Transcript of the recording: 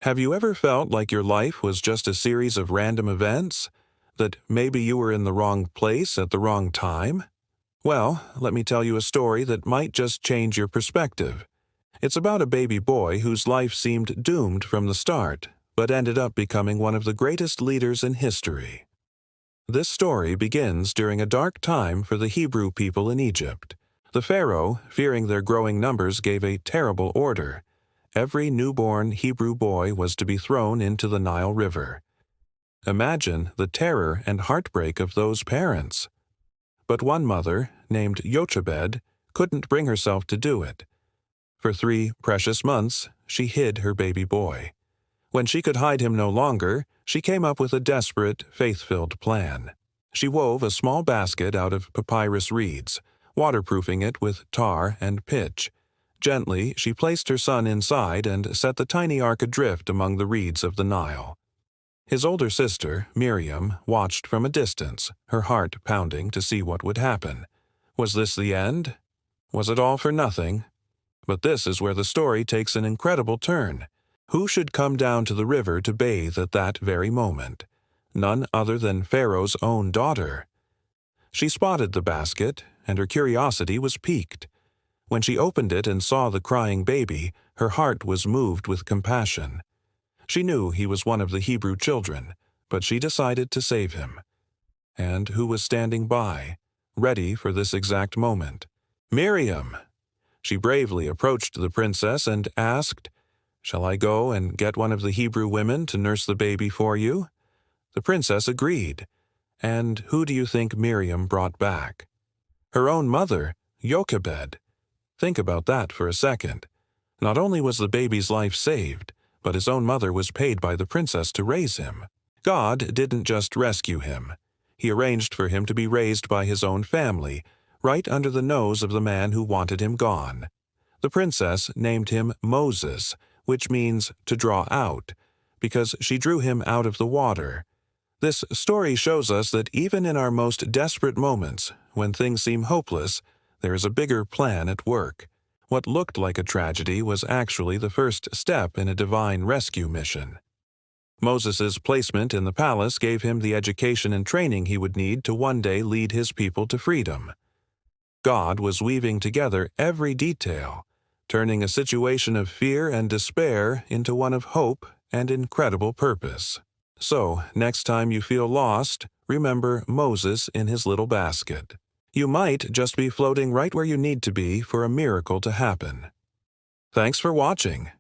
Have you ever felt like your life was just a series of random events? That maybe you were in the wrong place at the wrong time? Well, let me tell you a story that might just change your perspective. It's about a baby boy whose life seemed doomed from the start, but ended up becoming one of the greatest leaders in history. This story begins during a dark time for the Hebrew people in Egypt. The Pharaoh, fearing their growing numbers, gave a terrible order. Every newborn Hebrew boy was to be thrown into the Nile River. Imagine the terror and heartbreak of those parents. But one mother, named Jochebed, couldn't bring herself to do it. For 3 precious months, she hid her baby boy. When she could hide him no longer, she came up with a desperate, faith-filled plan. She wove a small basket out of papyrus reeds, waterproofing it with tar and pitch. Gently, she placed her son inside and set the tiny ark adrift among the reeds of the Nile. His older sister, Miriam, watched from a distance, her heart pounding to see what would happen. Was this the end? Was it all for nothing? But this is where the story takes an incredible turn. Who should come down to the river to bathe at that very moment? None other than Pharaoh's own daughter. She spotted the basket, and her curiosity was piqued. When she opened it and saw the crying baby, her heart was moved with compassion. She knew he was one of the Hebrew children, but she decided to save him. And who was standing by, ready for this exact moment? Miriam! She bravely approached the princess and asked, "Shall I go and get one of the Hebrew women to nurse the baby for you?" The princess agreed. And who do you think Miriam brought back? Her own mother, Jochebed. Think about that for a second. Not only was the baby's life saved, but his own mother was paid by the princess to raise him. God didn't just rescue him. He arranged for him to be raised by his own family, right under the nose of the man who wanted him gone. The princess named him Moses, which means to draw out, because she drew him out of the water. This story shows us that even in our most desperate moments, when things seem hopeless, there is a bigger plan at work. What looked like a tragedy was actually the first step in a divine rescue mission. Moses' placement in the palace gave him the education and training he would need to one day lead his people to freedom. God was weaving together every detail, turning a situation of fear and despair into one of hope and incredible purpose. So, next time you feel lost, remember Moses in his little basket. You might just be floating right where you need to be for a miracle to happen. Thanks for watching.